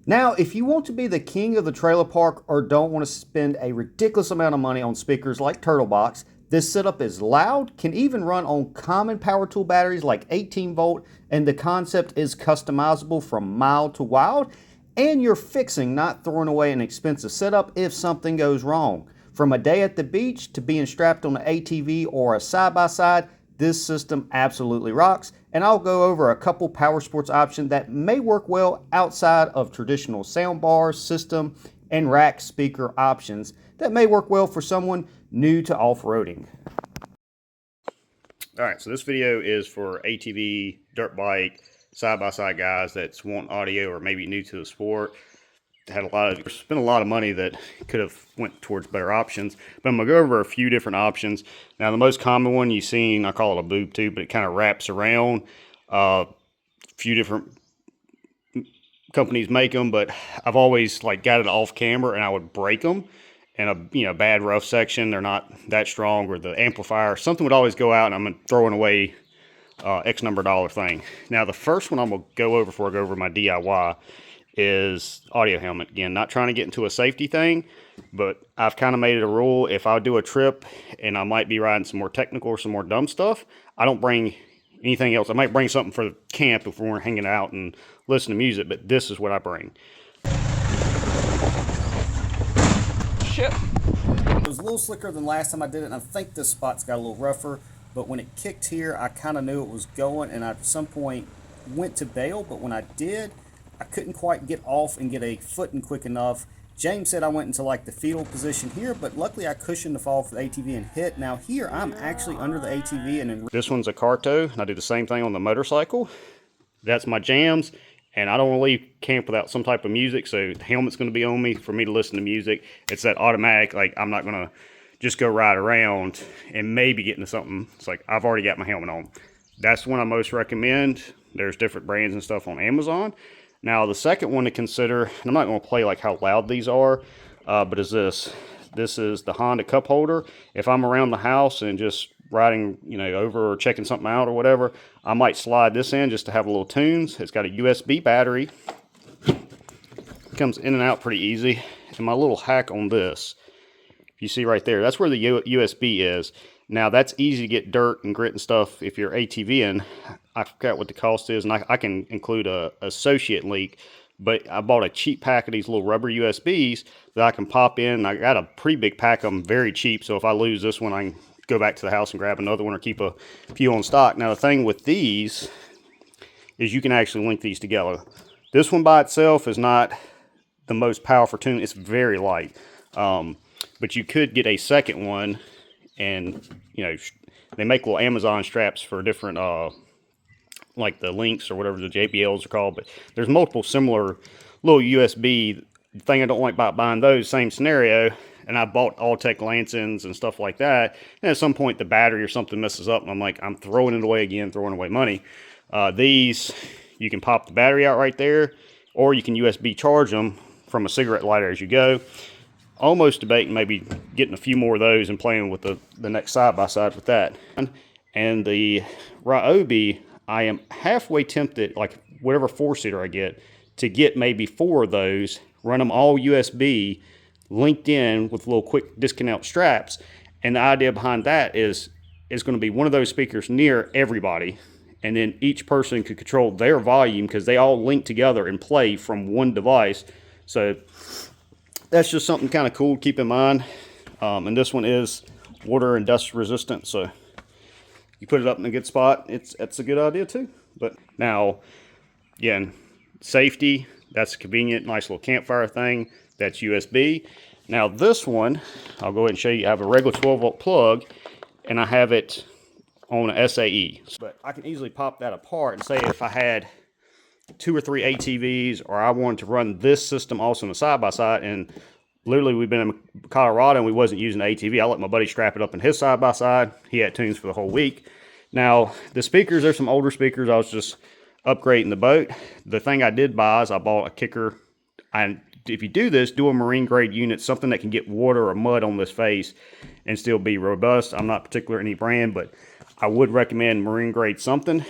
Now, if you want to be the king of the trailer park or don't want to spend a ridiculous amount of money on speakers like Turtlebox, this setup is loud, can even run on common power tool batteries like 18 volt, and the concept is customizable from mild to wild, and you're fixing, not throwing away an expensive setup if something goes wrong. From a day at the beach to being strapped on an ATV or a side-by-side, this system absolutely rocks, and I'll go over a couple power sports options that may work well outside of traditional soundbar, system, and rack speaker options that may work well for someone new to off-roading. Alright, so this video is for ATV dirt bike side-by-side guys that want audio or maybe new to the sport. Spent a lot of money that could have went towards better options, but I'm gonna go over a few different options. Now, the most common one you've seen, I call it a boob tube, but it kind of wraps around. A few different companies make them, but I've always like got it off camera and I would break them in a bad rough section. They're not that strong, or the amplifier, something would always go out and I'm throwing away X number of dollar thing. Now, the first one I'm gonna go over before I go over my DIY is audio helmet. Again, not trying to get into a safety thing, but I've kind of made it a rule, if I do a trip and I might be riding some more technical or some more dumb stuff, I don't bring anything else. I might bring something for camp if we're hanging out and listening to music, but this is what I bring. Shit. It was a little slicker than last time I did it, and I think this spot's got a little rougher, but when it kicked here, I kind of knew it was going, and I at some point went to bail, but when I did, I couldn't quite get off and get a footing quick enough. James said I went into like the fetal position here, but luckily I cushioned the fall for the ATV and hit. Now here I'm actually under the ATV, and then this one's a Carto, and I do the same thing on the motorcycle. That's my jams, and I don't want to leave camp without some type of music, so the helmet's going to be on me for me to listen to music. It's that automatic, like I'm not going to just go ride around and maybe get into something. It's like I've already got my helmet on. That's the one I most recommend. There's different brands and stuff on Amazon. Now, the second one to consider, and I'm not going to play like how loud these are, but is this. This is the Honda cup holder. If I'm around the house and just riding, over or checking something out or whatever, I might slide this in just to have a little tunes. It's got a USB battery. It comes in and out pretty easy. And my little hack on this, if you see right there, that's where the USB is. Now, that's easy to get dirt and grit and stuff if you're ATVing. I forgot what the cost is, and I can include a associate link, but I bought a cheap pack of these little rubber USBs that I can pop in. I got a pretty big pack of them, very cheap, so if I lose this one, I can go back to the house and grab another one or keep a few on stock. Now, the thing with these is you can actually link these together. This one by itself is not the most powerful tune. It's very light, but you could get a second one, and they make little Amazon straps for different like the links or whatever the JBLs are called, but there's multiple similar little USB. The thing I don't like about buying those, same scenario, and I bought All-Tech Lansings and stuff like that, and at some point the battery or something messes up and I'm like, I'm throwing it away again, throwing away money. These, you can pop the battery out right there, or you can USB charge them from a cigarette lighter as you go. Almost debating maybe getting a few more of those and playing with the next side-by-side with that. And the Ryobi, I am halfway tempted, like whatever four-seater I get, to get maybe 4 of those, run them all USB, linked in with little quick disconnect straps. And the idea behind that is going to be one of those speakers near everybody, and then each person could control their volume because they all link together and play from one device. So that's just something kind of cool to keep in mind. And this one is water and dust resistant, so you put it up in a good spot, it's a good idea too. But now, again, safety, that's convenient, nice little campfire thing, that's USB. Now this one, I'll go ahead and show you. I have a regular 12 volt plug, and I have it on a SAE. But I can easily pop that apart and say if I had 2 or 3 ATVs, or I wanted to run this system also in a side-by-side, and literally we've been in Colorado and we wasn't using the ATV. I let my buddy strap it up in his side-by-side. He had tunes for the whole week. Now, the speakers, there's some older speakers. I was just upgrading the boat. The thing I did buy is I bought a kicker. And if you do this, do a marine grade unit, something that can get water or mud on this face and still be robust. I'm not particular any brand, but I would recommend marine grade something.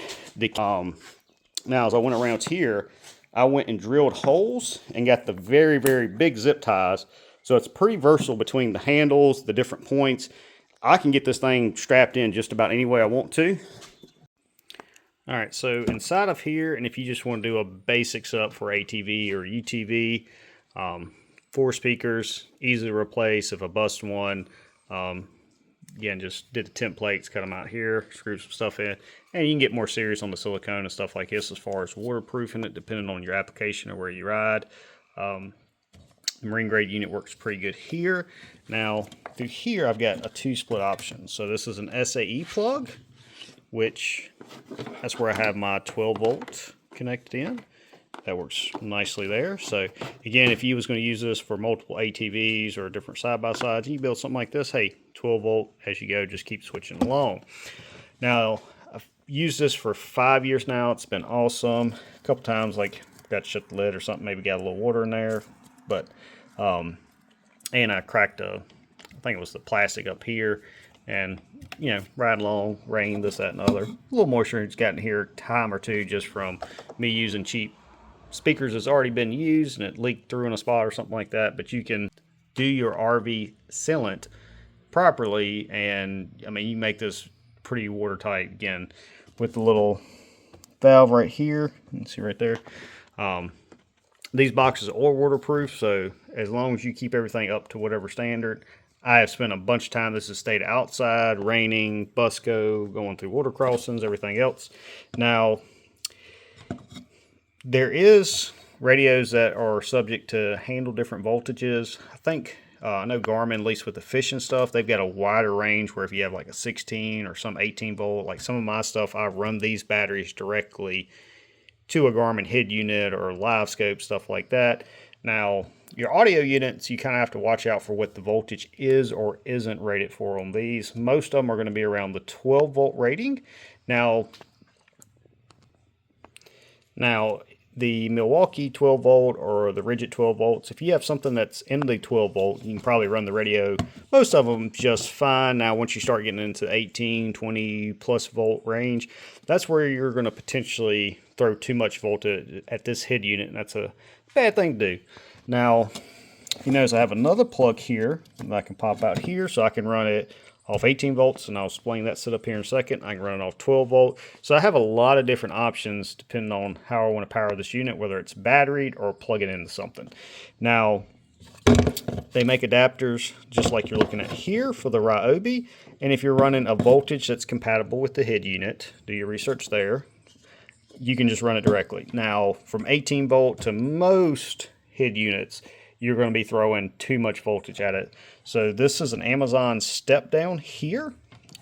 Now, as I went around here, I went and drilled holes and got the very, very big zip ties. So it's pretty versatile between the handles, the different points. I can get this thing strapped in just about any way I want to. All right, so inside of here, and if you just want to do a basic setup for ATV or UTV, 4 speakers, easy to replace if I bust one. Again, just did the temp plates, cut them out here, screw some stuff in, and you can get more serious on the silicone and stuff like this as far as waterproofing it, depending on your application or where you ride. The marine grade unit works pretty good here. Now, through here, I've got a 2-split option. So this is an SAE plug, which that's where I have my 12-volt connected in. That works nicely there. So again, if you was going to use this for multiple ATVs or different side-by-sides, you build something like this, hey, 12-volt as you go, just keep switching along. Now, I've used this for 5 years now. It's been awesome. A couple times, like, got to shut the lid or something, maybe got a little water in there. But, and I cracked I think it was the plastic up here. And, you know, riding along, rain, this, that, and the other. A little moisture has gotten here a time or two just from me using cheap speakers that's already been used and it leaked through in a spot or something like that. But you can do your RV sealant properly, and I mean, you make this pretty watertight. Again, with the little valve right here, you can see right there. These boxes are waterproof, so as long as you keep everything up to whatever standard. I have spent a bunch of time, this has stayed outside, raining, busco, going through water crossings, everything else. Now, there is radios that are subject to handle different voltages. I think, I know Garmin, at least with the fishing stuff, they've got a wider range where if you have like a 16 or some 18 volt, like some of my stuff, I run these batteries directly to a Garmin head unit or live scope, stuff like that. Now, your audio units, you kind of have to watch out for what the voltage is or isn't rated for on these. Most of them are going to be around the 12 volt rating. Now the Milwaukee 12 volt or the Rigid 12 volts, if you have something that's in the 12 volt, you can probably run the radio, most of them just fine. Now, once you start getting into 18, 20 plus volt range, that's where you're going to potentially throw too much voltage at this head unit, and that's a bad thing to do. Now, you notice I have another plug here that I can pop out here, so I can run it off 18 volts, and I'll explain that setup here in a second. I can run it off 12 volt. So I have a lot of different options depending on how I want to power this unit, whether it's batteried or plug it into something. Now, they make adapters just like you're looking at here for the Ryobi, and if you're running a voltage that's compatible with the head unit, do your research there, you can just run it directly. Now, from 18 volt to most head units, you're going to be throwing too much voltage at it. So this is an Amazon step down here.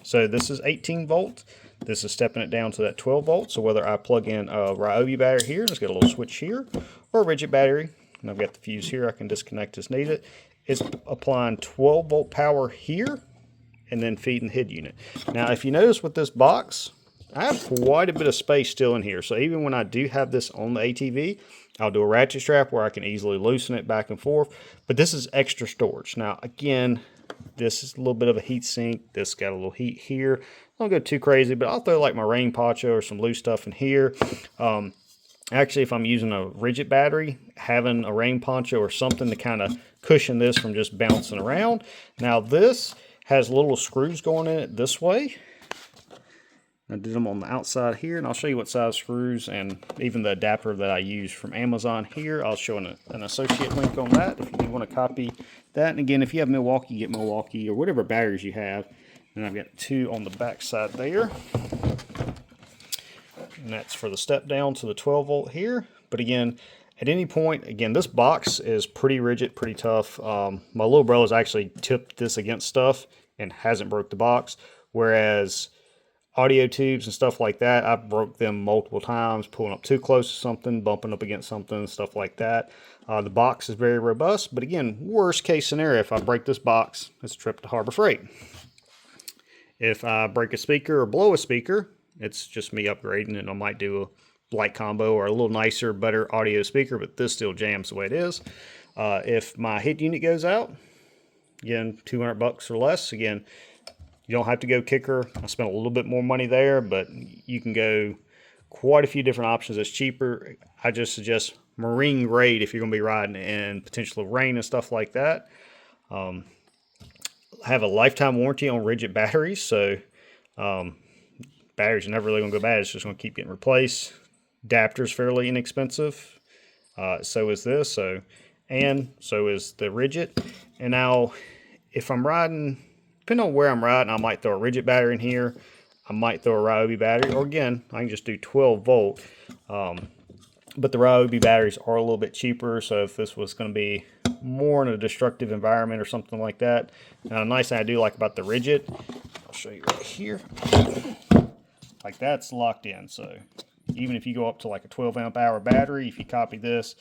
So this is 18 volt. This is stepping it down to that 12 volt. So whether I plug in a Ryobi battery here, just get a little switch here, or a rigid battery, and I've got the fuse here, I can disconnect as needed. It's applying 12 volt power here and then feeding the head unit. Now, if you notice with this box, I have quite a bit of space still in here. So even when I do have this on the ATV, I'll do a ratchet strap where I can easily loosen it back and forth. But this is extra storage. Now, again, this is a little bit of a heat sink. This got a little heat here. Don't go too crazy, but I'll throw like my rain poncho or some loose stuff in here. Actually, if I'm using a rigid battery, having a rain poncho or something to kind of cushion this from just bouncing around. Now, this has little screws going in it this way. I did them on the outside here, and I'll show you what size screws and even the adapter that I use from Amazon here. I'll show an associate link on that if you want to copy that. And again, if you have Milwaukee, get Milwaukee or whatever batteries you have. And I've got 2 on the back side there. And that's for the step down to the 12 volt here. But again, at any point, again, this box is pretty rigid, pretty tough. My little brother's actually tipped this against stuff and hasn't broke the box, whereas audio tubes and stuff like that, I've broke them multiple times, pulling up too close to something, bumping up against something, stuff like that. The box is very robust, but again, worst case scenario, if I break this box, it's a trip to Harbor Freight. If I break a speaker or blow a speaker, it's just me upgrading, and I might do a light combo or a little nicer, better audio speaker, but this still jams the way it is. If my head unit goes out, again, $200 or less, again, you don't have to go kicker. I spent a little bit more money there, but you can go quite a few different options that's cheaper. I just suggest marine grade if you're going to be riding in potential rain and stuff like that. Have a lifetime warranty on rigid batteries, so batteries are never really going to go bad. It's just going to keep getting replaced. Adapters fairly inexpensive. So is this. And so is the rigid. And now, if I'm riding, depending on where I'm riding, I might throw a rigid battery in here. I might throw a Ryobi battery, or again, I can just do 12 volt. But the Ryobi batteries are a little bit cheaper, so if this was going to be more in a destructive environment or something like that. Now, a nice thing I do like about the rigid, I'll show you right here. Like, that's locked in, so even if you go up to like a 12 amp hour battery, if you copy this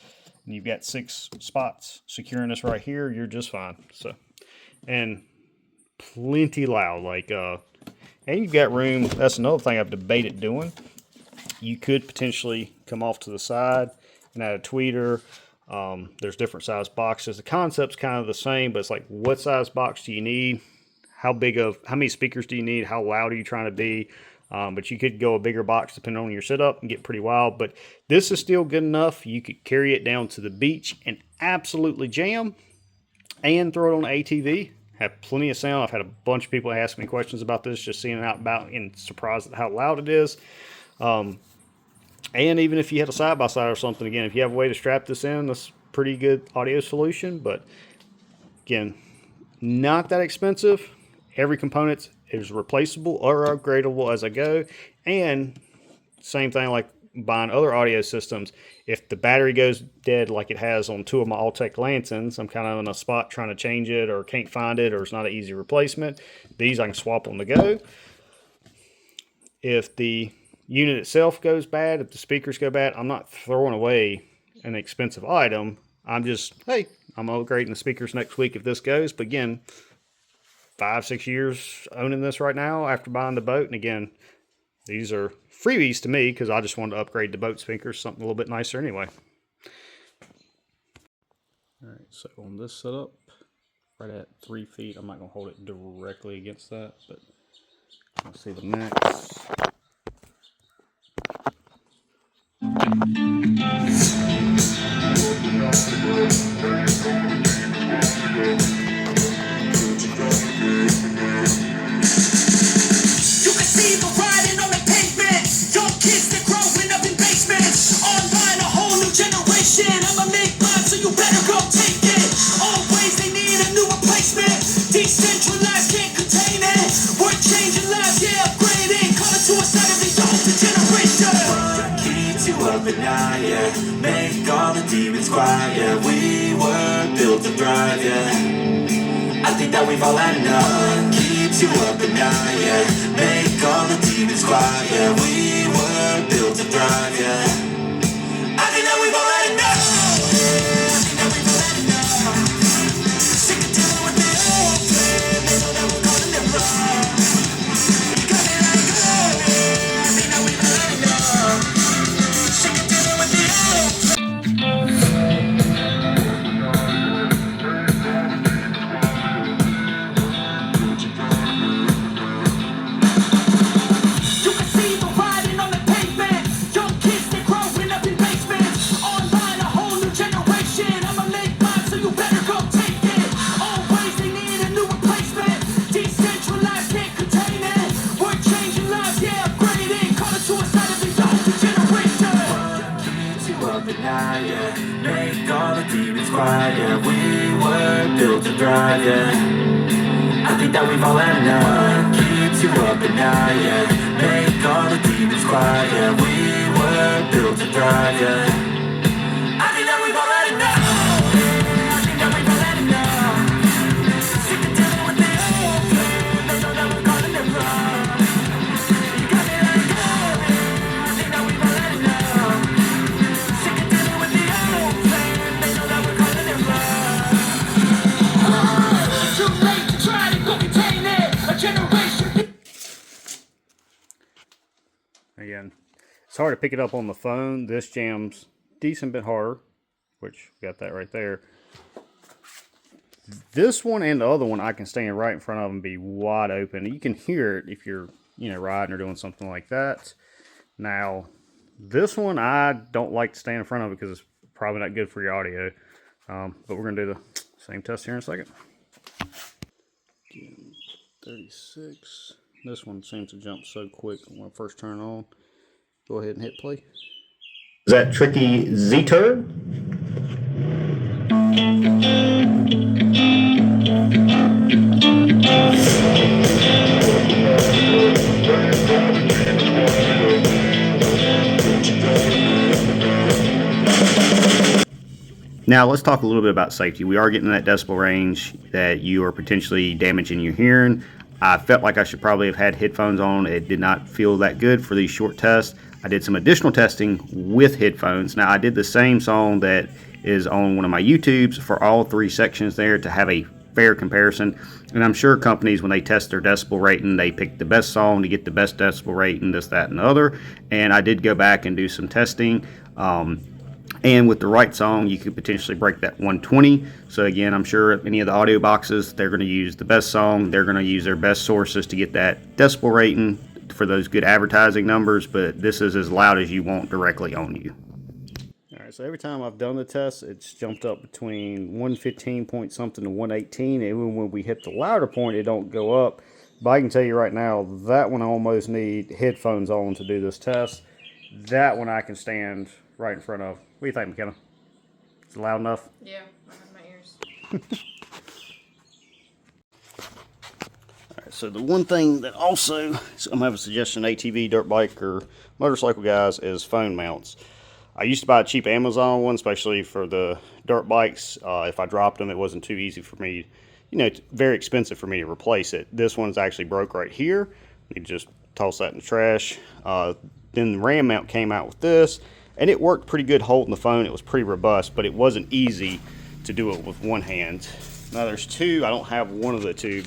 and you've got 6 spots securing this right here, you're just fine. So, and plenty loud, like and you've got room. That's another thing I've debated doing. You could potentially come off to the side and add a tweeter. There's different size boxes. The concept's kind of the same, but it's like, what size box do you need? How many speakers do you need? How loud are you trying to be? But you could go a bigger box depending on your setup and get pretty wild. But this is still good enough. You could carry it down to the beach and absolutely jam, and throw it on an ATV. Have plenty of sound. I've had a bunch of people ask me questions about this, just seeing it out about and surprised at how loud it is. And even if you had a side-by-side or something, again, if you have a way to strap this in, that's a pretty good audio solution. But again, not that expensive. Every component is replaceable or upgradable as I go. And same thing like buying other audio systems. If the battery goes dead like it has on 2 of my Alltech Lansons, I'm kind of in a spot trying to change it or can't find it or it's not an easy replacement. These I can swap on the go. If the unit itself goes bad, if the speakers go bad, I'm not throwing away an expensive item. I'm just, hey, I'm upgrading the speakers next week if this goes. But again, 5-6 years owning this right now after buying the boat. And again, these are freebies to me because I just wanted to upgrade the boat speakers, something a little bit nicer anyway. All right, so on this setup, right at 3 feet, I'm not going to hold it directly against that, but you'll see the max. Make all the demons quiet, yeah. We were built to thrive, yeah. I think that we've all had enough. Keeps you up at night, yeah. Make all the demons quiet, yeah. We were built to thrive, yeah. I think that we've all had enough. I think that we've all had enough. Sick of dealing with the old plan. They know that we're calling it wrong. You got me like, oh, yeah. I think that we've all had enough. Sick of dealing with the old plan. Make all the demons quiet, yeah. We were built to thrive, yeah. I think that we've all had enough. Keeps you up at night, yeah. Make all the demons quiet, yeah. We were built to thrive, yeah. I think that we've all had enough. I think that we've all had enough. Sick of dealing with the old plan. They know that we're calling it wrong. You got me like, oh, yeah. I think that we've all had enough. Sick of dealing with the old plan. They know that we're calling it wrong. Too late to try to go contain it. A generation. Again, it's hard to pick it up on the phone. This jams decent bit harder, which got that right there. This one and the other one, I can stand right in front of and be wide open. You can hear it if you're, riding or doing something like that. Now, This one I don't like to stand in front of because it's probably not good for your audio. But we're going to do the same test here in a second. 36. This one seems to jump so quick when I first turn it on. Go ahead and hit play. Is that tricky Z-turn? Now let's talk a little bit about safety. We are getting in that decibel range that you are potentially damaging your hearing. I felt like I should probably have had headphones on. It did not feel that good for these short tests. I did some additional testing with headphones. Now I did the same song that is on one of my YouTubes for all 3 sections there to have a fair comparison. And I'm sure companies, when they test their decibel rating, they pick the best song to get the best decibel rating, this, that, and the other. And I did go back and do some testing. And with the right song, you could potentially break that 120. So again, I'm sure any of the audio boxes, they're going to use the best song. They're going to use their best sources to get that decibel rating for those good advertising numbers. But this is as loud as you want directly on you. All right, so every time I've done the test, it's jumped up between 115 point something to 118. Even when we hit the louder point, it don't go up. But I can tell you right now, that one I almost need headphones on to do this test. That one I can stand right in front of. What do you think, McKenna? Is it loud enough? Yeah, I have my ears. Alright, so the one thing that also, so I'm going to have a suggestion, ATV, dirt bike, or motorcycle guys, is phone mounts. I used to buy a cheap Amazon one, especially for the dirt bikes. If I dropped them, it wasn't too easy for me, you know, it's very expensive for me to replace it. This one's actually broke right here. You just toss that in the trash. Then the RAM mount came out with this. And it worked pretty good holding the phone. It was pretty robust, but it wasn't easy to do it with one hand. Now there's 2. I don't have one of the 2.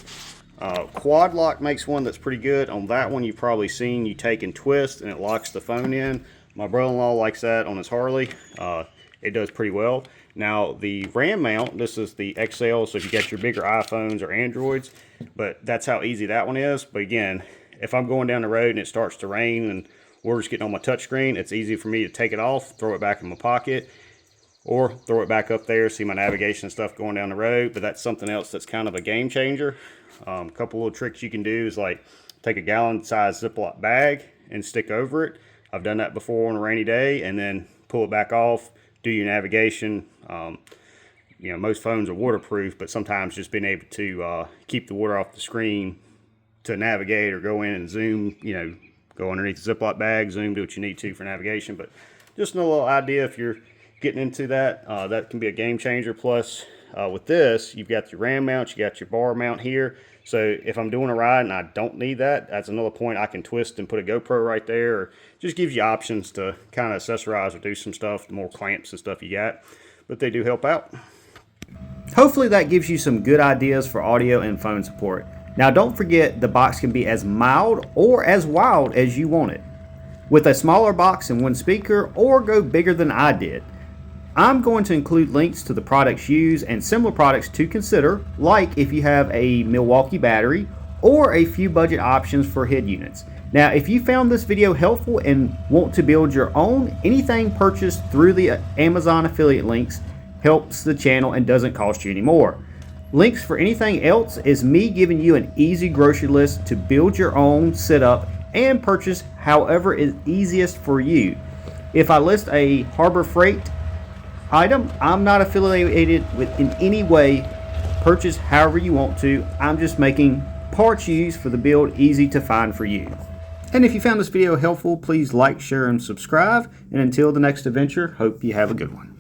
Quad lock makes one that's pretty good. On that one, you've probably seen you take and twist, and it locks the phone in. My brother-in-law likes that on his Harley. It does pretty well. Now the RAM mount, this is the XL, so if you got your bigger iPhones or Androids, but that's how easy that one is. But again, if I'm going down the road and it starts to rain and we're just getting on my touchscreen, it's easy for me to take it off, throw it back in my pocket, or throw it back up there, see my navigation and stuff going down the road. But that's something else that's kind of a game changer. A couple little tricks you can do is like take a gallon-sized Ziploc bag and stick over it. I've done that before on a rainy day, and then pull it back off, do your navigation. You know, most phones are waterproof, but sometimes just being able to keep the water off the screen to navigate or go in and zoom, you know, go underneath the Ziploc bag, zoom, do what you need to for navigation. But just a little idea if you're getting into that. That can be a game changer. Plus, with this, you've got your RAM mount, you got your bar mount here. So if I'm doing a ride and I don't need that, that's another point. I can twist and put a GoPro right there. Or just gives you options to kind of accessorize or do some stuff, the more clamps and stuff you got. But they do help out. Hopefully that gives you some good ideas for audio and phone support. Now don't forget, the box can be as mild or as wild as you want it, with a smaller box and one speaker, or go bigger than I did. I'm going to include links to the products used and similar products to consider, like if you have a Milwaukee battery or a few budget options for head units. Now if you found this video helpful and want to build your own, anything purchased through the Amazon affiliate links helps the channel and doesn't cost you any more. Links for anything else is me giving you an easy grocery list to build your own setup and purchase however is easiest for you. If I list a Harbor Freight item, I'm not affiliated with in any way. Purchase however you want to. I'm just making parts used for the build easy to find for you. And if you found this video helpful, please like, share, and subscribe. And until the next adventure, hope you have a good one.